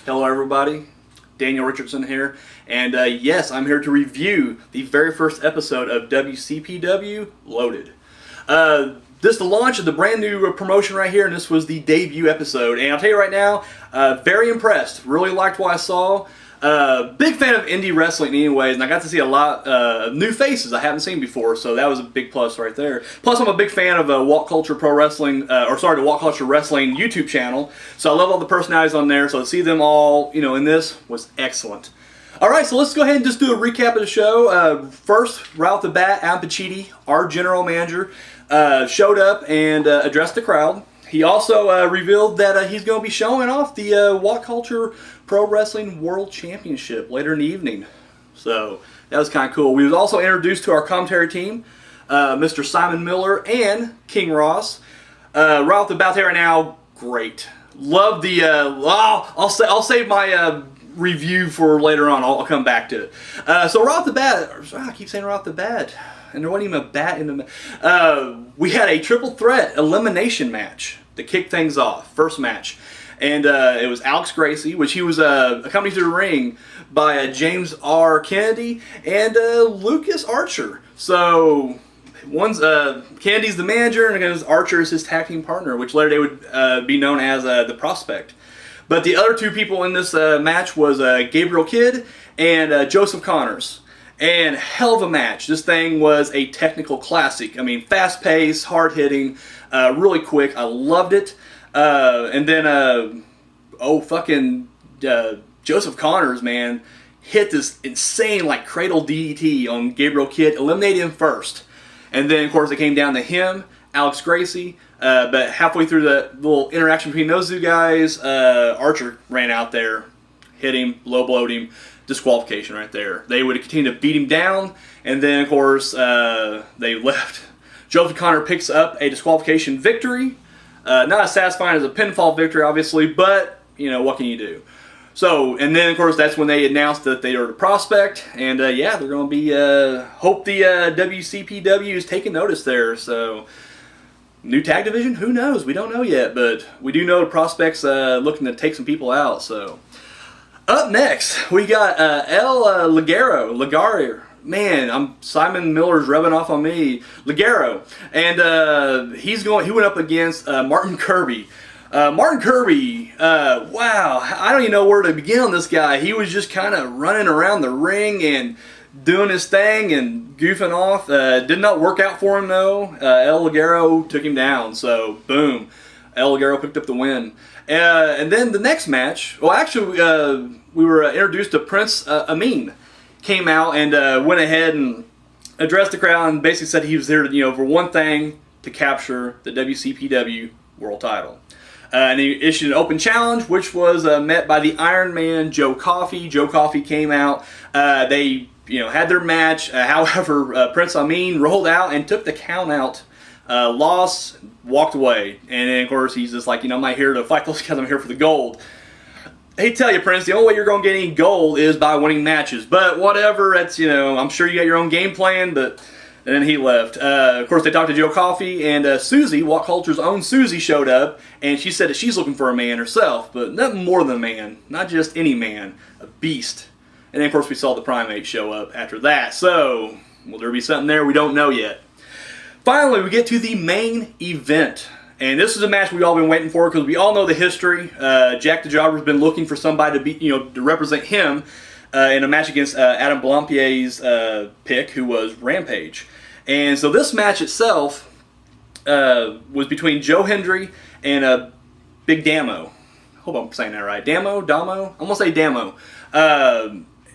Hello everybody, Daniel Richardson here, and yes, I'm here to review the very first episode of WCPW Loaded. This is the launch of the brand new promotion right here, and this was the debut episode, and I'll tell you right now, very impressed, really liked what I saw. Big fan of indie wrestling anyways, and I got to see a lot of new faces I haven't seen before, so that was a big plus right there. Plus, I'm a big fan of Walk Culture Pro Wrestling, the Walk Culture Wrestling YouTube channel, so I love all the personalities on there, so to see them all, in this was excellent. Alright, so let's go ahead and just do a recap of the show. First, right off the bat, Adam Pacitti, our general manager, showed up and addressed the crowd. He also revealed that he's going to be showing off the Walk Culture Pro Wrestling World Championship later in the evening. So that was kind of cool. We was also introduced to our commentary team, Mr. Simon Miller and King Ross. Right off the bat there now, great. Love the. I'll save my review for later on. I'll come back to it. So right off the bat, I keep saying right off the bat. And there wasn't even a bat in the... we had a triple threat elimination match to kick things off. First match. And it was Alex Gracie, which he was accompanied to the ring by James R. Kennedy and Lucas Archer. So one's Kennedy's the manager, and Archer is his tag team partner, which later they would be known as the Prospect. But the other two people in this match was Gabriel Kidd and Joseph Connors. And hell of a match. This thing was a technical classic. I mean, fast-paced, hard-hitting, really quick. I loved it. And then, Joseph Connors, man, hit this insane, cradle DDT on Gabriel Kidd, eliminated him first. And then, of course, it came down to him, Alex Gracie. But halfway through the little interaction between those two guys, Archer ran out there, hit him, low-blowed him. Disqualification right there. They would continue to beat him down, and then, of course, they left. Joseph Connor picks up a disqualification victory. Not as satisfying as a pinfall victory, obviously, but, what can you do? So, and then, of course, that's when they announced that they are the Prospect, and, yeah, they're going to be, hope the WCPW is taking notice there, so... New tag division? Who knows? We don't know yet, but we do know the Prospect's looking to take some people out, so... Up next, we got Ligero. Man, Simon Miller's rubbing off on me. Ligero. And he went up against Martin Kirby. Martin Kirby, wow, I don't even know where to begin on this guy. He was just kind of running around the ring and doing his thing and goofing off. Did not work out for him, though. El Ligero took him down, so boom. El Ligero picked up the win. And then the next match, well, actually, we were introduced to Prince Ameen. Came out and went ahead and addressed the crowd and basically said he was there, for one thing, to capture the WCPW World title. And he issued an open challenge, which was met by the Iron Man, Joe Coffey. Joe Coffey came out. They, had their match. However, Prince Ameen rolled out and took the count out. Lost, walked away, and then of course he's just like, I'm not here to fight those guys, I'm here for the gold. I hate to tell you, Prince, the only way you're going to get any gold is by winning matches, but whatever, it's, I'm sure you got your own game plan, but and then he left. Of course, they talked to Joe Coffey, and Susie, Walk Culture's own Susie, showed up, and she said that she's looking for a man herself, but nothing more than a man, not just any man, a beast. And then, of course, we saw the Primate show up after that, so will there be something there? We don't know yet. Finally, we get to the main event, and this is a match we've all been waiting for because we all know the history. Jack the Jobber's been looking for somebody to be, to represent him in a match against Adam Blampier's pick, who was Rampage. And so this match itself was between Joe Hendry and Big Damo. I hope I'm saying that right. Damo? I'm gonna say Damo.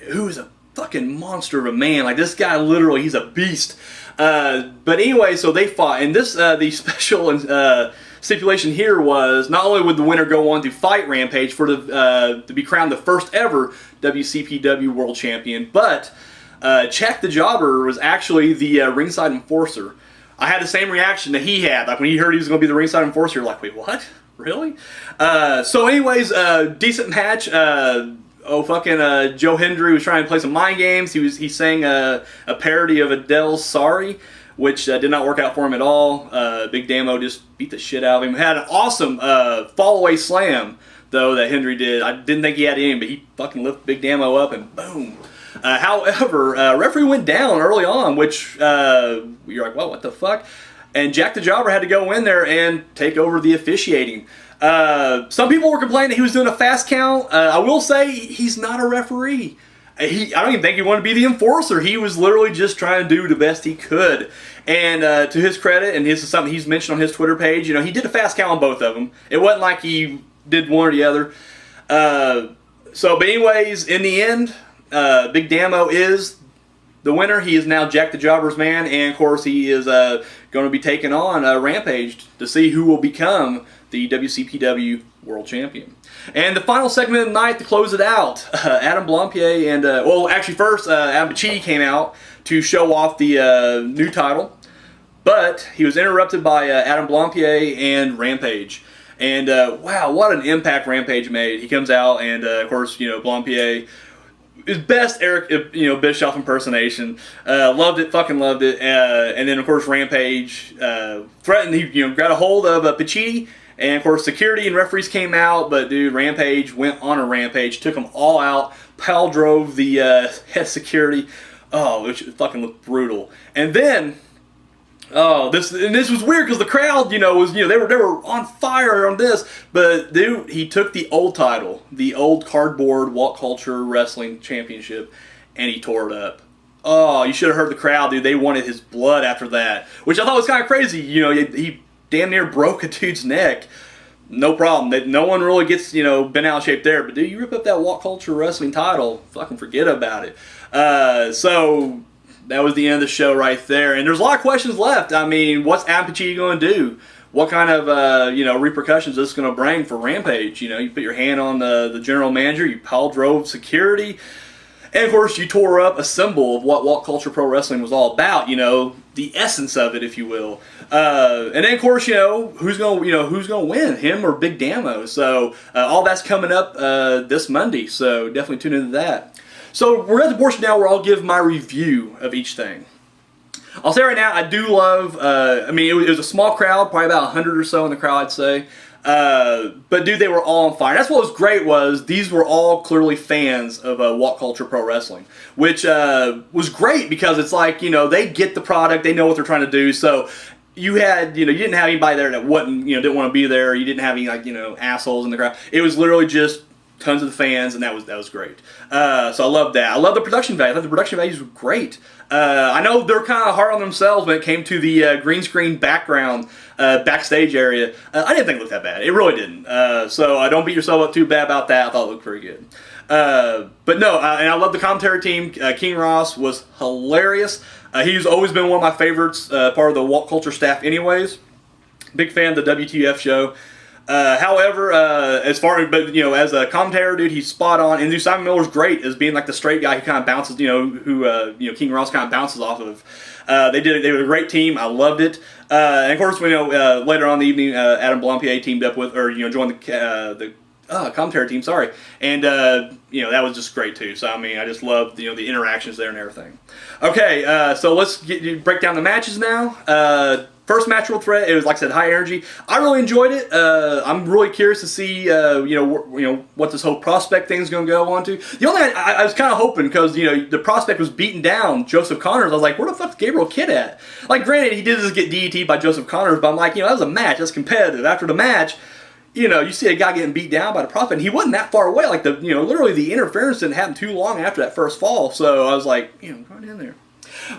Who's a fucking monster of a man. This guy, literally, he's a beast. But anyway, so they fought, and this the special stipulation here was not only would the winner go on to fight Rampage for to be crowned the first ever WCPW World Champion, but Jack the Jobber was actually the ringside enforcer. I had the same reaction that he had. When he heard he was going to be the ringside enforcer, you're like, wait, what? Really? So anyways, decent match. Joe Hendry was trying to play some mind games. He sang a parody of Adele's Sorry, which did not work out for him at all. Big Damo just beat the shit out of him. Had an awesome fall-away slam though, that Hendry did. I didn't think he had any, but he fucking lifted Big Damo up and boom. However, referee went down early on, which you're like, well, what the fuck? And Jack the Jobber had to go in there and take over the officiating. Some people were complaining that he was doing a fast count. I will say he's not a referee. I don't even think he wanted to be the enforcer. He was literally just trying to do the best he could. And to his credit, and this is something he's mentioned on his Twitter page, you know, he did a fast count on both of them. It wasn't like he did one or the other. But anyways, in the end, Big Damo is the winner. He is now Jack the Jobber's man, and of course he is going to be taking on Rampage to see who will become the WCPW World Champion. And the final segment of the night to close it out, Adam Blampied and, first Adam Pacitti came out to show off the new title, but he was interrupted by Adam Blampied and Rampage. And wow, what an impact Rampage made. He comes out and, of course, you know, Blampied, his best Eric, you know, Bischoff impersonation. Loved it, fucking loved it. And then, of course, Rampage threatened, he, you know, got a hold of Pacitti. And, of course, security and referees came out, but, dude, Rampage went on a rampage, took them all out, pile drove the head security. Oh, which fucking looked brutal. And then, this was weird because the crowd, you know, was, you know, they were on fire on this. But, dude, he took the old title, the old cardboard Walk Culture Wrestling Championship, and he tore it up. Oh, you should have heard the crowd, dude. They wanted his blood after that, which I thought was kind of crazy. You know, he damn near broke a dude's neck. No problem. No one really gets, you know, bent out of shape there. But dude, you rip up that Walk Culture Wrestling title, fucking forget about it. So that was the end of the show right there. And there's a lot of questions left. I mean, what's Adam Pacitti going to do? What kind of, you know, repercussions is this going to bring for Rampage? You know, you put your hand on the general manager, you pile drove security. And, of course, you tore up a symbol of what Walk Culture Pro Wrestling was all about, you know, the essence of it, if you will. And then, of course, you know, who's going to win, him or Big Damo? So, all that's coming up this Monday, so definitely tune into that. So, we're at the portion now where I'll give my review of each thing. I'll say right now, I do love, I mean, it was a small crowd, probably about 100 or so in the crowd, I'd say. But dude, they were all on fire. That's what was great, was these were all clearly fans of Walk Culture Pro Wrestling, which was great because it's like, you know, they get the product, they know what they're trying to do. So you had, you know, you didn't have anybody there that wasn't, you know, didn't want to be there. You didn't have any, like, you know, assholes in the crowd. It was literally just tons of the fans, and that was great. So I love that. I love the production value. I thought the production values were great. I know they're kind of hard on themselves when it came to the green screen background backstage area. I didn't think it looked that bad. It really didn't. So don't beat yourself up too bad about that. I thought it looked pretty good. But no, and I love the commentary team. King Ross was hilarious. He's always been one of my favorites, part of the Walk Culture staff anyways. Big fan of the WTF show. However, as a commentator, dude, he's spot on. And dude, Simon Miller's great as being like the straight guy who kind of bounces, who King Ross kind of bounces off of. They were a great team. I loved it. And of course, we know later on in the evening, Adam Blampied teamed up with, joined the commentary team. Sorry, and that was just great too. So I mean, I just loved the interactions there and everything. Okay, so let's break down the matches now. First match Triple Threat, it was, like I said, high energy. I really enjoyed it. I'm really curious to see, what this whole prospect thing is going to go on to. The only thing I was kind of hoping, because, the prospect was beating down Joseph Connors. I was like, where the fuck's Gabriel Kidd at? Like, granted, he did just get DDT'd by Joseph Connors, but I'm like, that was a match. That's competitive. After the match, you see a guy getting beat down by the prospect, and he wasn't that far away. Like, literally the interference didn't happen too long after that first fall. So I was like, go in there.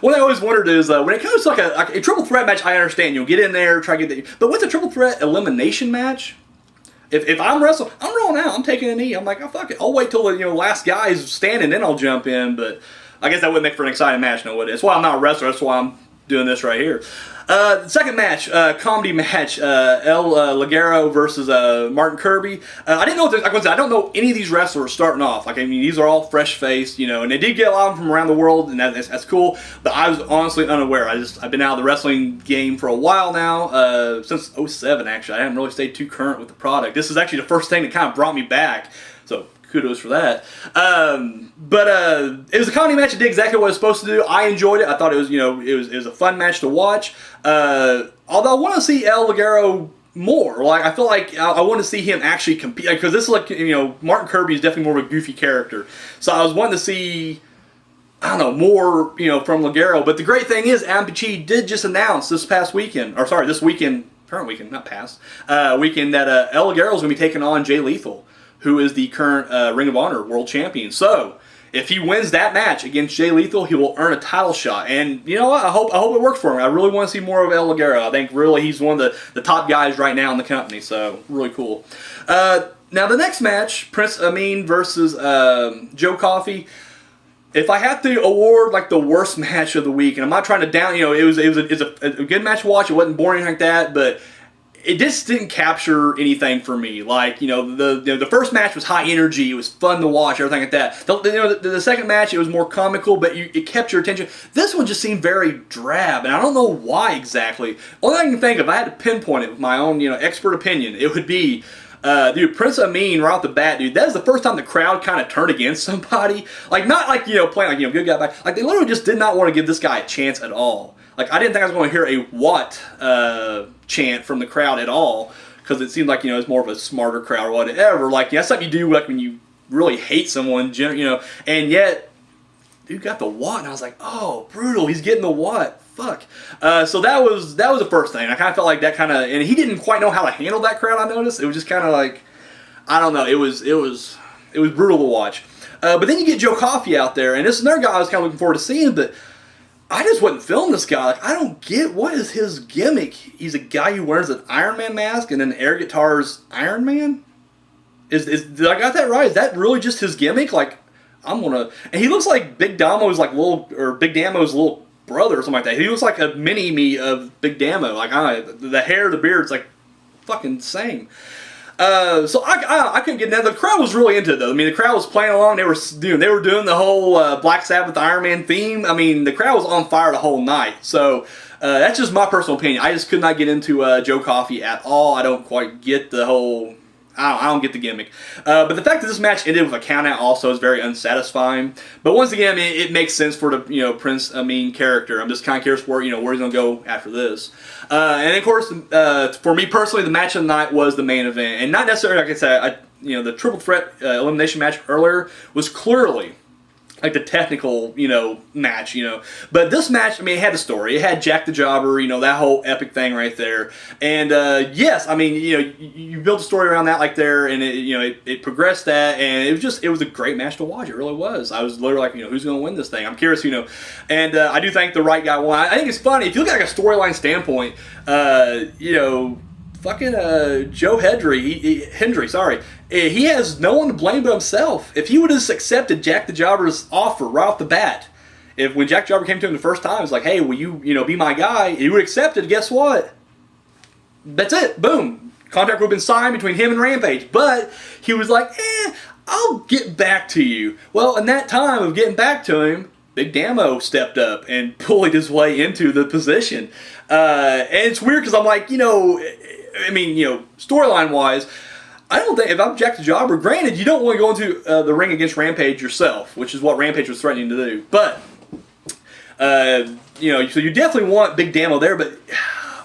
What I always wondered is, when it comes to like a triple threat match, I understand. You'll get in there, try to get the... But what's a triple threat elimination match? If I'm wrestling, I'm rolling out. I'm taking a knee. I'm like, oh, fuck it. I'll wait till the last guy's standing, then I'll jump in. But I guess that wouldn't make for an exciting match, no, would it? That's why I'm not a wrestler. That's why I'm doing this right here. The second match, comedy match, Ligero versus Martin Kirby. I didn't know what I don't know any of these wrestlers starting off. Like, I mean, these are all fresh faced, and they did get a lot of them from around the world, and that's cool. But I was honestly unaware. I've been out of the wrestling game for a while now, since '07 actually. I haven't really stayed too current with the product. This is actually the first thing that kind of brought me back. So kudos for that. But it was a comedy match. It did exactly what it was supposed to do. I enjoyed it. I thought it was, it was a fun match to watch. Although I want to see El Ligero more. Like, I feel like I want to see him actually compete, because this is like, Martin Kirby is definitely more of a goofy character. So I was wanting to see, I don't know, more, from Ligero. But the great thing is, Ameen did just announce this weekend, current weekend, not past, weekend, that El Ligero is going to be taking on Jay Lethal, who is the current Ring of Honor World Champion. So if he wins that match against Jay Lethal, he will earn a title shot. And you know what? I hope it works for him. I really want to see more of El Ligero. I think really he's one of the top guys right now in the company. So really cool. Now the next match, Prince Ameen versus Joe Coffey. If I have to award like the worst match of the week, and I'm not trying to down, it was a good match to watch. It wasn't boring like that, but it just didn't capture anything for me. Like, the first match was high energy. It was fun to watch, everything like that. The second match, it was more comical, but it kept your attention. This one just seemed very drab, and I don't know why exactly. Only thing I can think of, if I had to pinpoint it with my own, expert opinion, it would be, dude, Prince Ameen right off the bat, dude, that is the first time the crowd kind of turned against somebody. Like, not like, playing like, good guy, back. Like, they literally just did not want to give this guy a chance at all. Like, I didn't think I was going to hear a what chant from the crowd at all, because it seemed like, it's more of a smarter crowd or whatever. Like, that's something you do like when you really hate someone, and yet, dude got the what, and I was like, oh, brutal, he's getting the what. Fuck. So that was the first thing. I kind of felt like that and he didn't quite know how to handle that crowd, I noticed. It was just kind of like, I don't know, it was brutal to watch. But then you get Joe Coffey out there, and this is another guy I was kind of looking forward to seeing, but I just wasn't feeling this guy. Like, I don't get, what is his gimmick? He's a guy who wears an Iron Man mask and then air guitars Iron Man? Did I got that right? Is that really just his gimmick? Like, and he looks like Big Damo's Big Damo's little brother or something like that. He looks like a mini-me of Big Damo. Like, the hair, the beard's like fucking same. So I couldn't get that. The crowd was really into it, though. I mean, the crowd was playing along. They were doing the whole Black Sabbath Iron Man theme. I mean, the crowd was on fire the whole night. So that's just my personal opinion. I just could not get into Joe Coffey at all. I don't quite get the whole. I don't get the gimmick. But the fact that this match ended with a countout also is very unsatisfying. But once again, I mean, it makes sense for the Prince Ameen character. I'm just kind of curious where he's going to go after this. And of course, for me personally, the match of the night was the main event, and not necessarily like I said. The triple threat elimination match earlier was clearly like the technical, match, But this match, I mean, it had a story. It had Jack the Jobber, that whole epic thing right there. And yes, I mean, you built a story around that like there, and it progressed that, and it was a great match to watch. It really was. I was literally like, who's going to win this thing? I'm curious, And I do think the right guy won. I think it's funny if you look at like a storyline standpoint, fucking Joe Hendry, sorry. He has no one to blame but himself. If he would have accepted Jack the Jobber's offer right off the bat, when Jack Jobber came to him the first time, it's like, hey, will you, be my guy? He would accept it. Guess what? That's it. Boom. Contract would have been signed between him and Rampage. But he was like, I'll get back to you. Well, in that time of getting back to him, Big Damo stepped up and bullied his way into the position. And it's weird because I'm like, storyline-wise, I don't think, if I'm Jack the Jobber, granted, you don't want to go into the ring against Rampage yourself, which is what Rampage was threatening to do. But, so you definitely want Big Damo there, but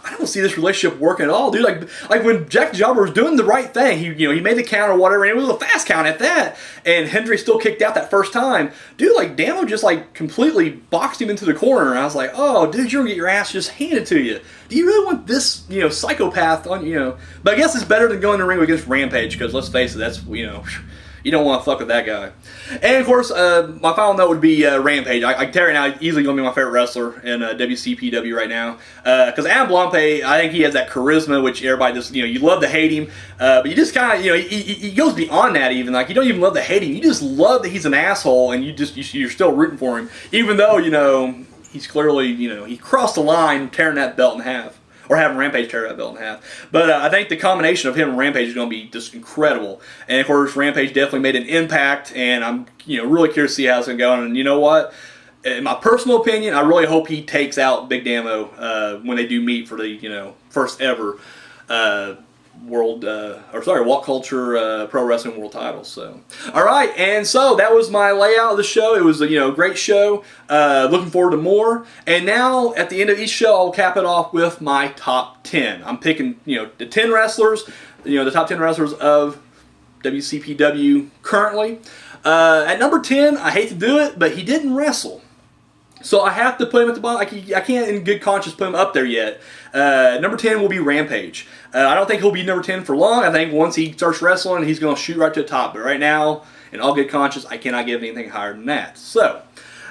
I don't see this relationship working at all, dude. Like when Jack the Jobber was doing the right thing, he made the count or whatever, and it was a fast count at that, and Hendry still kicked out that first time. Dude, like, Damo just, completely boxed him into the corner, and I was like, oh, dude, you're going to get your ass just handed to you. Do you really want this, psychopath on, But I guess it's better than going in the ring against Rampage, because let's face it, that's, you don't want to fuck with that guy. And, of course, my final note would be Rampage. I can tell you right now, easily going to be my favorite wrestler in WCPW right now. Because Adam Blampe, I think he has that charisma, which everybody just, you love to hate him. But you just kind of, he goes beyond that even. Like, you don't even love to hate him. You just love that he's an asshole, and you're still rooting for him. Even though, he's clearly, he crossed the line tearing that belt in half. Or having Rampage tear that belt in half. But I think the combination of him and Rampage is going to be just incredible. And, of course, Rampage definitely made an impact, and I'm really curious to see how it's going to go. And you know what? In my personal opinion, I really hope he takes out Big Damo when they do meet for the, first ever Walk Culture Pro Wrestling World titles. So, all right, and so that was my layout of the show. It was a great show. Looking forward to more. And now at the end of each show, I'll cap it off with my top 10. I'm picking the 10 wrestlers, the top 10 wrestlers of WCPW currently. At number 10, I hate to do it, but he didn't wrestle. So I have to put him at the bottom. I can't in good conscience put him up there yet. Number 10 will be Rampage. I don't think he'll be number 10 for long. I think once he starts wrestling, he's going to shoot right to the top. But right now, in all good conscience, I cannot give anything higher than that. So,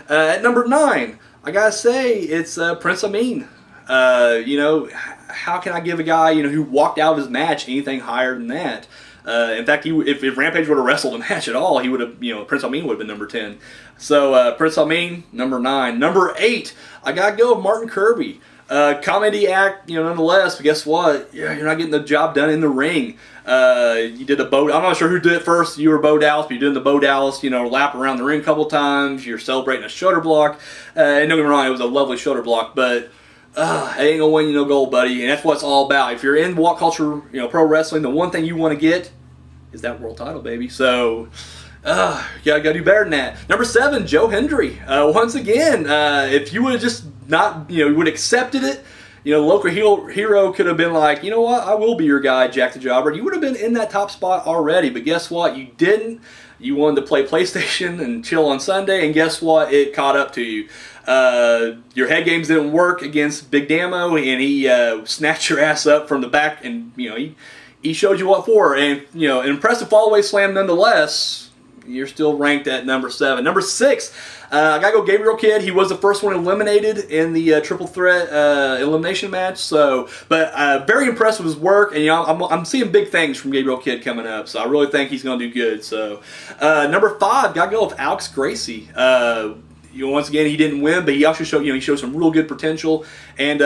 at number 9, I got to say, it's Prince Ameen. How can I give a guy who walked out of his match anything higher than that? In fact, if Rampage would have wrestled a match at all, he would have, Prince Ameen would have been number 10. So, Prince Ameen, number 9. Number 8, I got to go with Martin Kirby. Comedy act, nonetheless, but guess what? Yeah, you're not getting the job done in the ring. You did I'm not sure who did it first. You were Bo Dallas, but you did the Bo Dallas, lap around the ring a couple times. You're celebrating a shoulder block. And don't get me wrong, it was a lovely shoulder block, but it ain't gonna win you no gold, buddy. And that's what it's all about. If you're in Walk Culture, pro wrestling, the one thing you want to get is that world title, baby. So, you gotta do better than that. Number 7, Joe Hendry. Once again, if you would have just not, you would have accepted it, the local hero could have been like, you know what, I will be your guy, Jack the Jobber. You would have been in that top spot already, but guess what? You didn't. You wanted to play PlayStation and chill on Sunday, and guess what? It caught up to you. Your head games didn't work against Big Damo, and he snatched your ass up from the back, and he showed you what for. And an impressive fallaway slam nonetheless. You're still ranked at number 7. Number 6, I gotta go Gabriel Kidd. He was the first one eliminated in the triple threat elimination match. So, but very impressed with his work, and I'm seeing big things from Gabriel Kidd coming up. So I really think he's gonna do good. So, number 5, gotta go with Alex Gracie. Once again, he didn't win, but he also showed he showed some real good potential. And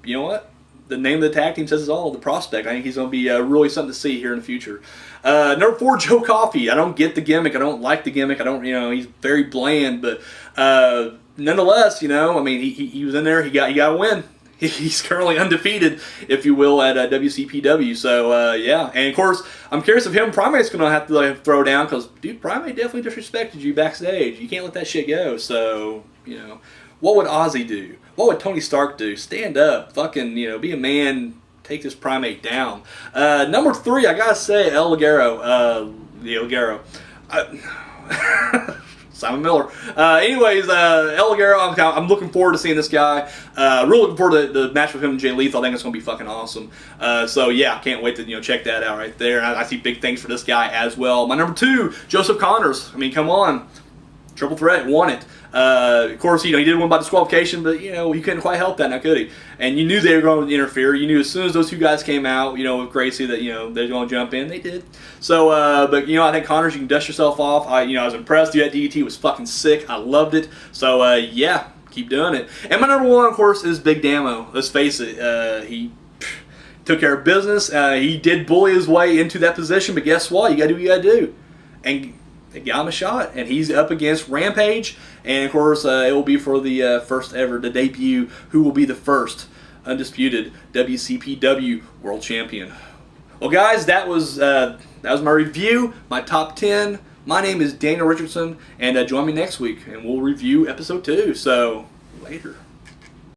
you know what? The name of the tag team says it all. The prospect. I think he's going to be really something to see here in the future. Number 4, Joe Coffey. I don't get the gimmick. I don't like the gimmick. I don't. He's very bland, but nonetheless, he was in there. He got a win. He's currently undefeated, if you will, at WCPW. So, yeah. And, of course, I'm curious if him and Primate's going to have to throw down because, dude, Primate definitely disrespected you backstage. You can't let that shit go. So, what would Ozzy do? What would Tony Stark do? Stand up. Fucking, be a man. Take this Primate down. Number 3, I got to say, El Ligero. Ligero. Simon Miller. Anyways, El Ligero, I'm looking forward to seeing this guy. Really looking forward to the match with him and Jay Lethal. I think it's going to be fucking awesome. So yeah, can't wait to check that out right there. I see big things for this guy as well. My number 2, Joseph Connors. Come on, triple threat, won it. Of course, he did win by disqualification, but he couldn't quite help that now, could he? And you knew they were going to interfere. You knew as soon as those 2 guys came out, with Gracie that they're going to jump in. They did. So, but I think Connors, you can dust yourself off. I was impressed. That DDT was fucking sick. I loved it. So, yeah, keep doing it. And my number 1, of course, is Big Damo. Let's face it, he took care of business. He did bully his way into that position, but guess what? You got to do what you got to do. And they got him a shot, and he's up against Rampage, and of course it will be for the first ever, the debut, who will be the first undisputed WCPW World Champion. Well, guys, that was my review, my top 10. My name is Daniel Richardson, and join me next week, and we'll review episode 2. So, later.